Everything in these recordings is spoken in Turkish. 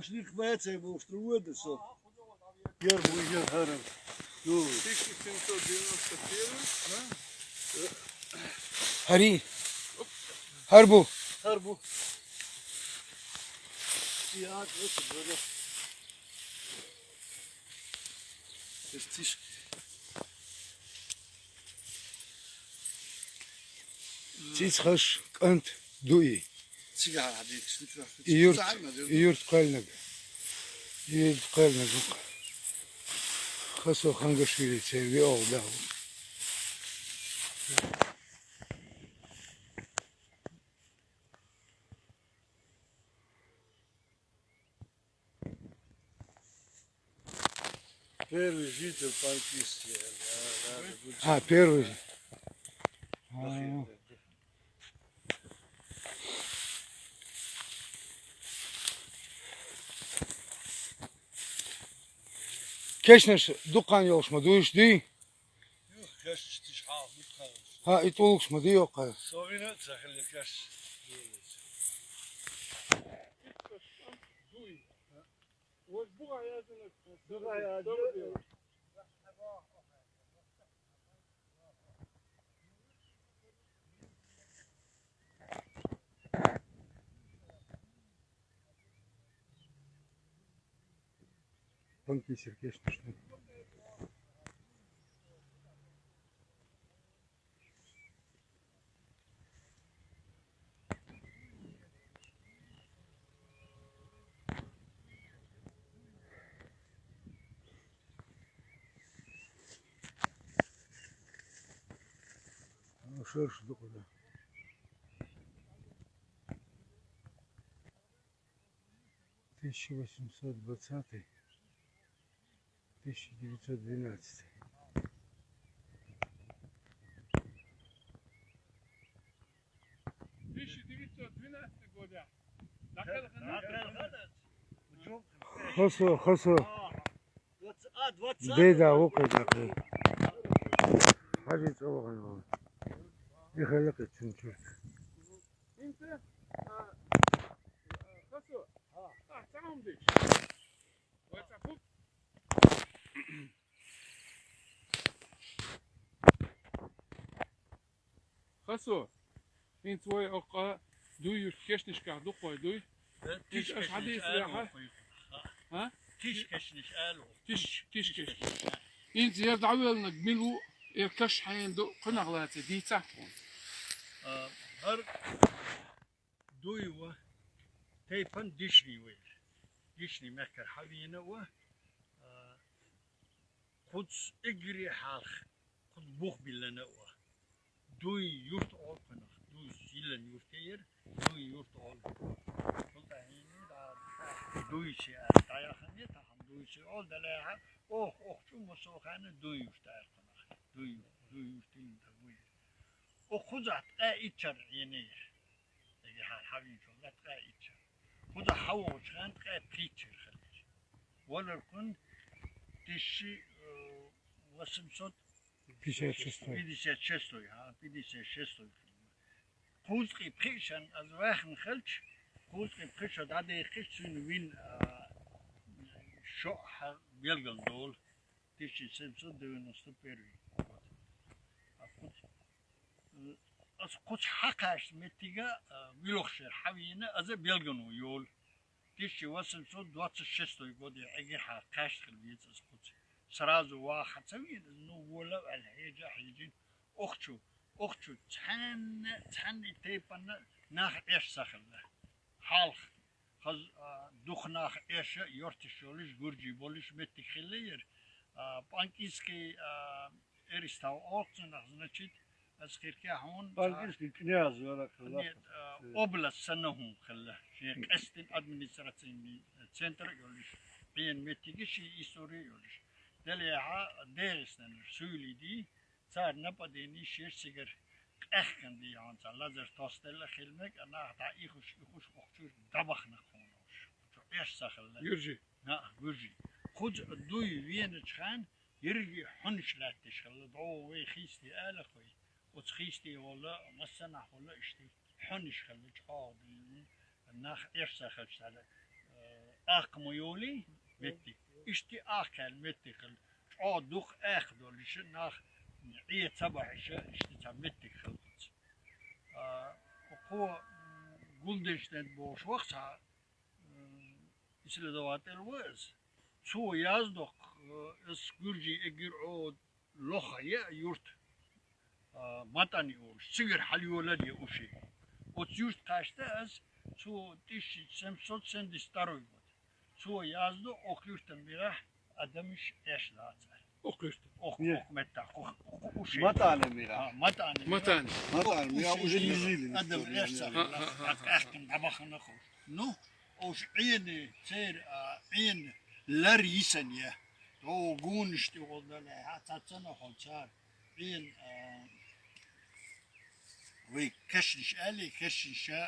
Boşluk bayatsa boşluğu so. Yer bu yer haram. Yo. 1791, да? هري هربوا Harbu. Ya nasıl böyle? Estiş. تيسخش قنت دوي Sigara hadi işte. يورت قلنق يورت قلنق خسو خنقشويلي تسيري أغلاه Первый житель Панкисти. первый كيشنش دقان يوش ما دوش دي Yok yaş istişhaf bu kadar. ها يطولكش ما دي يوقع Sonra sakıllık yaş. Панкисер كيشنش شرش دقنا 1820 1912 года. خسو 20. بيدا وقت نقل حاجة تسوغن يخلق تنشوف انت خسو تعمل ديش وتفوت خسو انت وي اوقا دوي كيشنش قاعد دوي دوي Tiş ايش حديث يا ها Tiş keşniş alo. تيش انت يا دعوه نقبلوا يركش حين دو قنا غلات دي تاعكم Her duywa teypan dişli var. Dişli mekker haviyene ve kuds igri halk kud buh billene ve duy yurt ol pınık duy zilen yurt yer duy yurt ol kulda hini da duy şey dayahan ya taham duy şey ol dalaha şu musokhane duy yurt er pınık duy yurt in da bu o kuzat içer yeni yer hal havin şolat içer kuda havuç kan piçer khalij ولا كن تشي وسمسوت 56 ها 56 قوزقي بريشن از واخن خلش قوزقي بريشن دا خشن وين شو بيلغل دول تشي سمسوت دون سوبري از قوش حقاش متيجا ويلوخشر حوينا از بيلغنو يول تشي وسمسوت 26 يقول اجي حقاش خلبيت از قوش سرازو واحد سوين انه ولا الحاجة حيجين اختشو تحن تيبنا ناخ ايش سخله حالخ خز دوخ ناخ ايش يورتشولش گرجي بولش متخلير بانكيسكي اريستاو اورتن значит از خيركه هون Bankiski knyaz vela kıllar. oblast sanahum khalla شيخ استن ادمنستراتيفني سنتر يولش بين متيجي اسوري يولش دلها درسن سوليدي صار نبديني شير سيجر اخن دي عن لازر توستل خلمك انا تعيخش اخشور دبخ نخونوش ايش سخل يرجي ها يرجي خد دوي وين تخان يرجي حنش لا تشخل دو وي خيستي الخوي وتخيستي ولا مسنا ولا اشتي حنش خلج حاضر الناخ ايش سخل akmı yoli metti. İşte akel metti kıl. O duk ak doluşu nah iyi sabah işe işte tam metti kıl. O guldeşten boş vaksa isle davat elvez. Su yazdık es gürci egir o lohaya yurt matani oluş. Sigir halyola diye o şey. O yurt kaçta az su diş semsot sen distaroy. Su yazdı ok yurttan birah adamış eşlatı. Okuyorsun. Ok Niye? metta o şey. Matane mira. Matani. Matani. Matane mira O o şey jilizili. adam eşlatı. Akın tabakını koy. No o şeyini ser in ler yisen ya. O gün işte oldu ne hatatsana holçar. In ve keşiş ali keşişe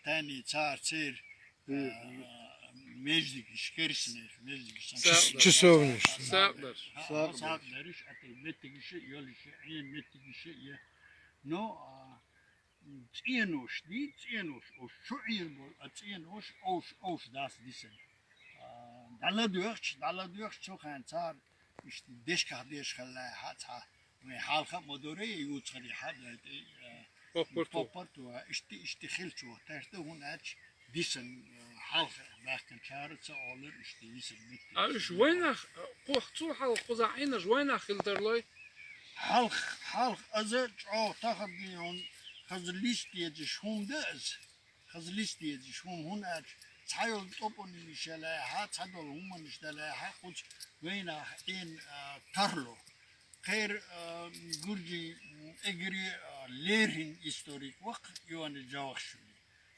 tani çar ser meclik işkerisine meclik Çisovniş. Saatler. saatler iş atı mettik işi yol işi in mettik işi ya no tsienuş değil tsienuş o şu in bu tsienuş o das disen dalla diyor çok hançar işte deş khalla hata ve halka modore yutsali hadla Popportu işte xilçu terste hun aç disen halka bakın çağrısı olur işte disen bitti. جوينه قوة حلق قزعينه جوينه خلترلوي halk azı o takdiyon hazırlist diye şumdaz hazırlist diye şum hun aç çayol topun inşale ha çadol human işle ha kuç veyna in tarlo Khair gurji egri lerin historik vak yuvanı cavakşuli.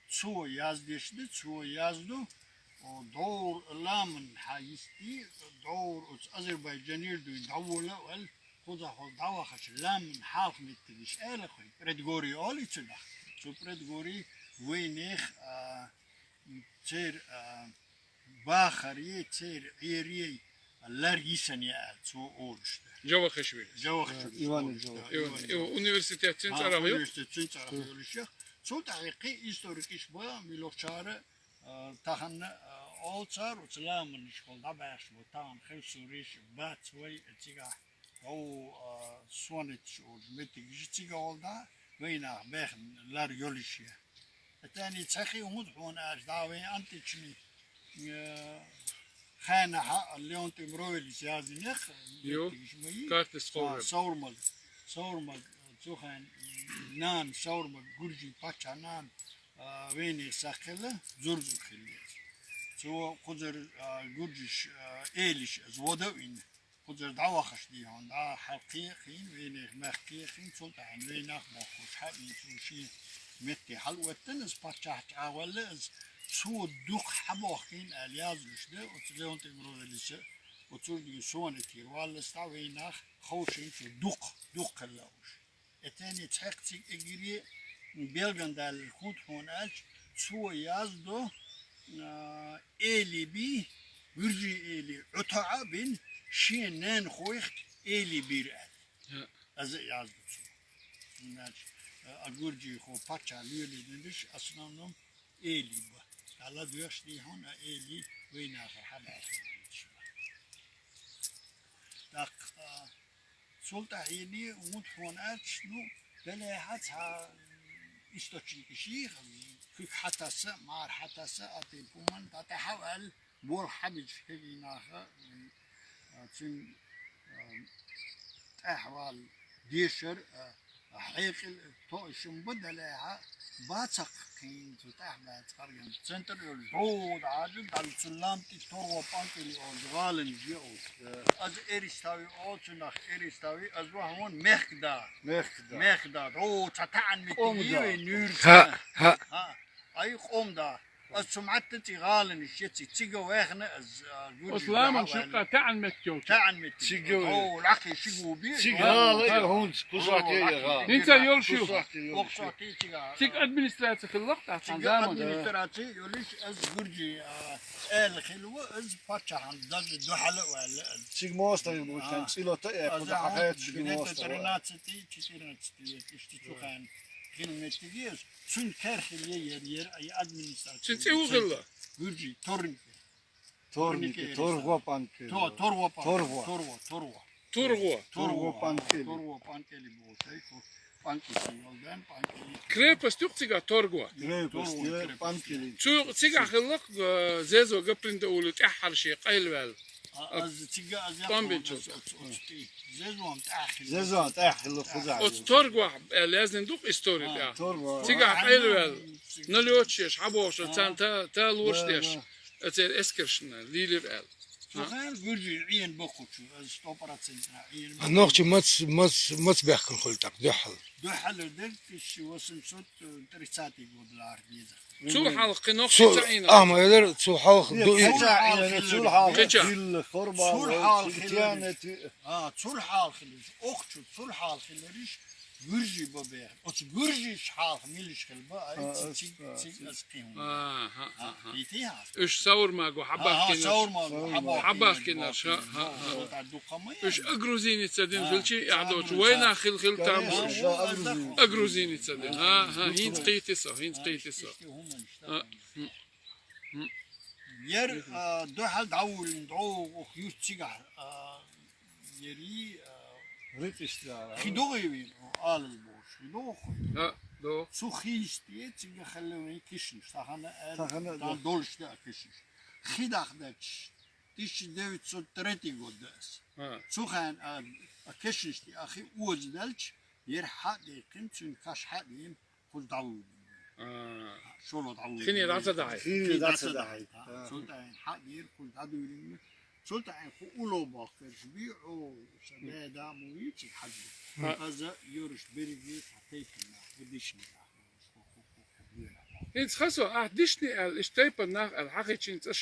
Çoğu yazdı, çoğu yazdı. O doğru lamın hayisti, doğru Azerbaycanir duy davula vel kuza hol davakaş lamın halk mettigiş ele koy. Predgori ol içinde. Şu predgori veyneh çer bahari çer eriye ler yisen ya çoğu oluştu. جوا خشوي Cavakşuli. İvan Cavak. Üniversitetin tarafı yok. Üniversitetin tarafı oluşuyor. Çok tahiki historik iş bu. Milokçarı tahanı olçar uçlamın işkolda başlı. Tamam hepsuriş bat ve etiga. O sonet oldu. Metik itiga oldu. Veyna behler yol işi. Etani çaki umut hon ajdavi antiçni. خانها اليوم تمرويل سيازنيخ يو كارت سكور صورمك سوخان نان صورمك جورجي باتشا نان ويني ساخلة زورزو خلية سو قدر جورجيش إيليش زودوين قدر دعوخش دي هون دا حقيقين ويني مخقيقين سلطان ويناخ مخوش حقين سوشي متي حلوة تنس باتشا تعاولز Su duk habokinelyazmıştı. Oturuyor temurvelisi. Oturduğu son etir. Vallasta ve inak hoşin şu duk kallamış. Eteni çekçik egiri belgandal kut hon aç. Su yazdı. Eli bi gürcü eli uta'a bin şinen koyuq eli bir el. Az yazdı su. Bunlar gürcü ko paça lüledendiş aslanım eli bu. Allah diyor ki hona eli ve nafı haber. Tak sultani umut hona şnu delahat ha istoçi kişi في حتسة مع الحتسة أتيبومن تتحول بور حبج كيناها تن أحوال ديشر حيقل توشم بدلها باتق كين تتحبل تقريبا سنتر الدود عاجل دل سلام تطور بانتلي أو غالن جيو از إريستاوي أو تناخ إريستاوي از وهمون مخدا رو تتعن متجيوي نور Ha. Ayık omda. Az sum'attati galen işyetsi. Tiga wehne az gurji. أسلام شقة تعن متجو Ta'an metti. Tiga O laki şigu bir. Sigara hund kusaki ya. أنت يول شو Oksati tiga. تيك أدمنستراتي خلق تحت Tiga زمان administrati yoliş az gurji. El khilwa az paçahan. Daz duhala wala. Sigmasta bu kan silota ya kuda hayat sigmasta. Terinatsi çitirinatsi. İşte çokan. Hizmetliyiz. Çünkü her yer ay administrasyon. شنتي وغلا Gürcü, Torun. Torniki, torgo pankeli. Torvo. Torvo. Turgo. Torvo pankeli. Torvo pankeli bu şey. Pankeli yoldan pankeli. Krepas tuktiga torgo. Grepes, pankeli. Tiga khilq zezo gaprinde ulut ahar şey qaylwal. Az tiga az Pambiçoz. Zezon taakhil. Zezon تأخذ الخزعة. Ot torgo lazım duk istory ya. Torvo. Tiga qaylwal. Nalyoch habosh ta lurstesh. Eter eskershna lilir el. Sokan gürcü iyen bokuçu. Az operasyonda iyen. نوختي مت بيحكي خلتك دحل Duhallerdir kişi vasın sot trisati godlar diye. Su halqi noqti سو ta'ina. ما يقدر تسو حوخ دوئي يعني sulha. Keçe. Gül korba. Sulha. Tiyaneti. Ha, sulhal khilir. Okçu sulhal khiliriş. Gürcü babe. Ot gürcü şal miliş khilba. Ay çik asqim. Ha. Diti ha. Üç savurma go habak Ha, kenar. savurma. Habak kenar. Ha. Üç agruzini tsadin filçi ya'dot wayna khil tam. Agruzini tsadin. Ha, hint qiytiso. Yer duhal davul dağ yurtçıga yeri Rit işte. khidoği al boş. Khidoğ. Ha, do. Su khis diye çinge khallemi kişin. Sahana Sahana dan dolşta kişin. Khidaqda diş 903 godas. Ha. Su khan kişin işte ahi uzdalç yer hadikin çün kaş hadim kul davul. شلون تعود خليني راسه داعي. في ذات داعي. سلطان حقير كل عدوين سلطان قولو باخر بيعو سبادا مويتي حد هذا يورش بريجي حتيكنا بديشني انت خسو دشني الاشتيبر nach الحقيقة انت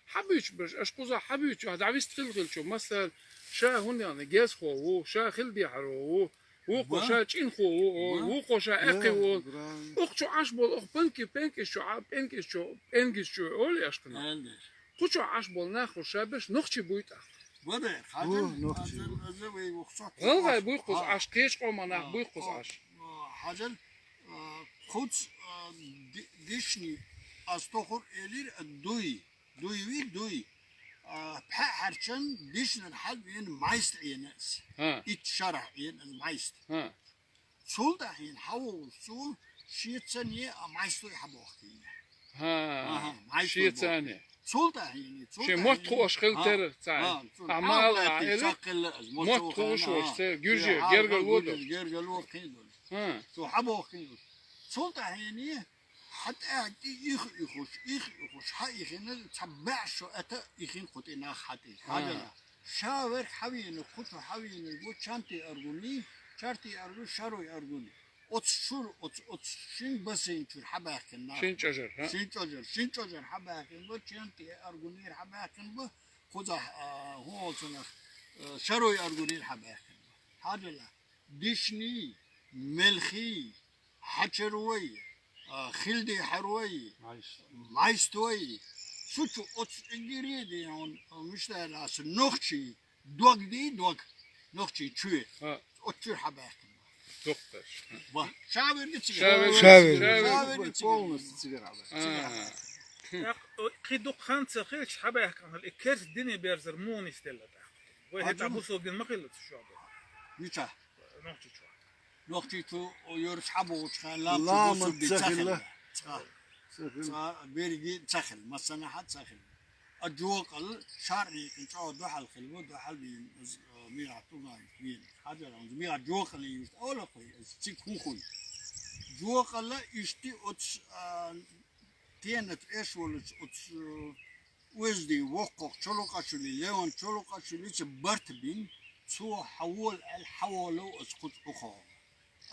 حبيش برش اشقوزا حبيش هذا عبيس تخلغل شو مثلا شا هون يعني جاز خو شا خلدي حرو وقو شا تشين خو وقو شا اقي وقو عشبول اخ بنكي شو اولي اشقنا قو عشبول ناخو شابش نخشي بويت اخ وده نختي. غلغا بويقوز عش كيش قوما ناخ بويقوز عش حاجل خود ديشني استخر الير دوي بحرشن ديشن الحل ين مايست ينس ها اتشرح ين مايست ها سول ده ين حول سول شيتسن يه مايستو يحبوختي ها شيء ثاني سول ده ين شيء موتخو اشخلتر تاعي اعمال عائله موتخو شو جرجي جرجل ودو جرجل كيدول ها سو حبوختي سول ده ين حتى يخش حي خنا تبع شو أتا يخين قطنا حتى هذا شاور حوين قط حوين يقول شانتي أرجوني شارتي أرجو شروي أرجوني أتشور شين بسين شو حباك النار شين شجر ها شين شجر حباك بو شانتي أرجوني حباك بو خذ هو صنع شروي أرجوني حباك هذا لا ديشني ملخي حشروي خلدي حروي مايستوي سوتو اوت انجريدي هون مش لاس نوختي نوختي تشوي اوتشو حباك دكتور شاور جتسي شاور بونس تسير خيدو خانسة خيلش حباك الإكرس الدنيا بيرزر مون يستلا تحت وهي تعبوسو جن مقلة الشعب يتا نوختي شو نوختي تو يورش حبو كان لا لا تبوسو متسخل بيرجي تسخل مثلا حد تسخل الجوقل شاري كنتو دوحل خلو دوحل ميع توغاي مين هذا ميع جوقل يست اولا خوي تسيك خوي جوقل يشتي اوتس تينت ايش ولا اوتس وزدي وقق شلوقاشولي ليون شلوقاشولي برتبين سو حول الحولو اسقط اخو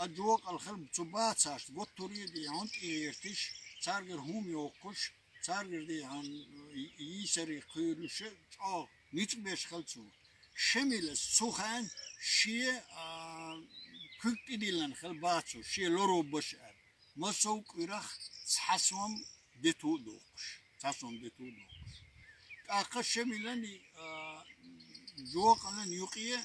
الجوق الخلب تبات ساش قط تريد يهون يرتش سارجر هم يوقش سارجر دي عن يسري قيلوش نيت بيش خلصو شمل السخان شيء كنت ديلن خلباتو شيء لورو بشر ما سوق يرخ تحسهم دتو دوقش أقش شملني جوق لن يقيه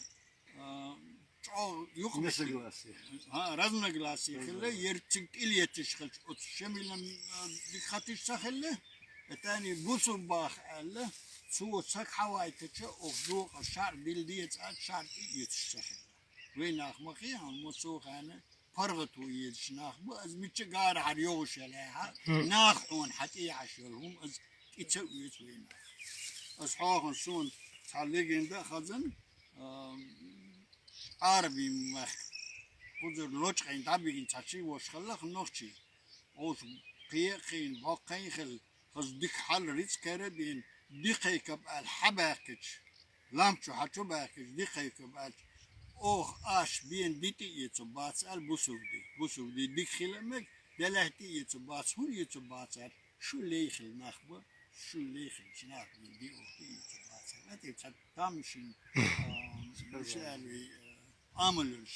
رزنا جلاسي خلّه يرتق إليه تشخل شميلا دخاتش سخلّه الثاني بوسو باخ الله سو سك حواي تشا أخذوق الشعر بلدية الشعر يتشتغل وين أخمقي هم مسوق أنا فرغتوا يتشناخ بس متشجار عريوش عليها ناخون حتى يعشرهم از يتسوي وين أصحابهم سون تعلقين ده خزن عربي مخ خذر لوش قين دابين تشي وش خلق نوشي أوش قيقين باقين خل خز ديك حل ريتس كردين دقيقة الحباكج لامشو حتشو باكج دقيقة اوه اش بين ديتي يتباس البوسودي ديك خلمك دلهتي يتباس هو يتباس شو ليخل نخبه شو ليخل شناك من دي اوتي يتباس لا تتامشين مش عامل